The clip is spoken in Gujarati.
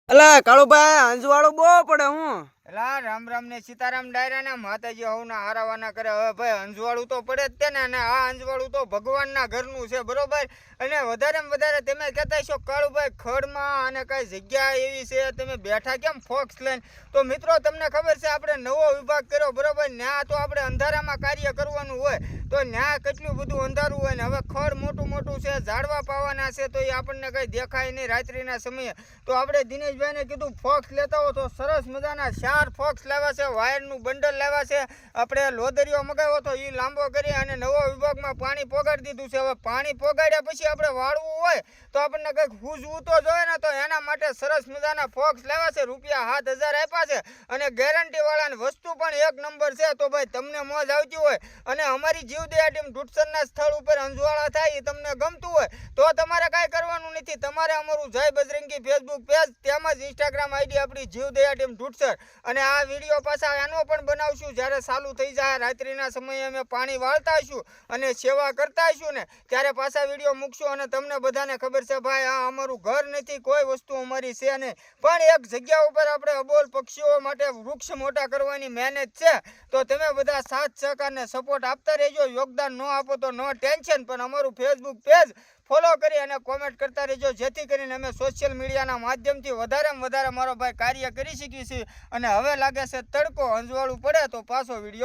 અલા કાળુભાઈ અંજવાળો બહુ પડે હું એલા રામ રામ ને સીતારામ ડાયરા ને માતાજી હવના હારાવાના કરે. હવે ભાઈ અંજવાળું તો પડે જ તે ને, અને આ અંજવાળું તો ભગવાનના ઘરનું છે, બરોબર. અને વધારેમાં વધારે તમે કહેતા છો કાળુભાઈ ખડમાં અને કઈ જગ્યા એવી છે તમે બેઠા કેમ ફોક્સ લઈને? તો મિત્રો તમને ખબર છે આપણે નવો વિભાગ કર્યો, બરોબર. ન્યા તો આપણે અંધારામાં કાર્ય કરવાનું હોય, તો ન્યા કેટલું બધું અંધારું હોય ને. હવે ખડ મોટું મોટું છે, ઝાડવા પાવાના છે, તો એ આપણને કઈ દેખાય નહીં રાત્રિના સમયે. તો આપણે દિનેશભાઈને કીધું ફોક્સ લેતા હો તો સરસ મજાના 4 ફોક્સ લાવ્યા છે, વાયરનું બંડલ લાવ્યા છે. આપણે લોદરીઓ મગાવ્યો તો એ લાંબો કરી અને નવો વિભાગમાં પાણી પોગાડી દીધું છે. હવે પાણી પોગાડ્યા પછી આપણે વાળવું હોય તો આપણને કંઈક હુજવું તો જોઈએ ને, તો એના માટે સરસ મજાના ફોક્સ લાવ્યા છે. રૂપિયા 7000 આપ્યા છે અને ગેરંટી વાળાની વસ્તુ પણ એક નંબર છે. તો ભાઈ તમને મોજ આવતી હોય અને અમારી જીવદયા ટીમ ઢૂંઢસરના સ્થળ ઉપર અંજવાળા થાય એ તમને ગમતું હોય તો તમારે કાંઈ કરવાનું નથી. તમારે અમારું જય બજરંગી ફેસબુક પેજ તેમજ ઇન્સ્ટાગ્રામ આઈડી આપણી જીવદયા ટીમ ઢૂંઢસર, અને આ વિડીયો પાછા એનો પણ બનાવશું જ્યારે ચાલુ થઈ જાય રાત્રિના સમયે અમે પાણી વાળતા હશું અને સેવા કરતા હશું ને, ત્યારે પાછા વિડીયો મૂકશું. અને તમને બધાને ખબર છે ભાઈ આ અમારું ઘર નથી, કોઈ વસ્તુ અમારી છે નહીં, પણ એક જગ્યા ઉપર આપણે અબોલ પક્ષીઓ માટે વૃક્ષ મોટા કરવાની મહેનત છે. તો તમે બધા સાથ સહકારને સપોર્ટ આપતા રહેજો. યોગદાન ન આપો તો નો ટેન્શન, પણ અમારું ફેસબુક પેજ ફોલો કરી અને કોમેન્ટ કરતા રહેજો, જેથી કરીને અમે સોશિયલ મીડિયાના માધ્યમથી વધારેમાં વધારે મારો ભાઈ કાર્ય કરી શકીએ છીએ. અને હવે લાગે છે તડકો, અંજવાળું પડે તો પાછો વિડીયો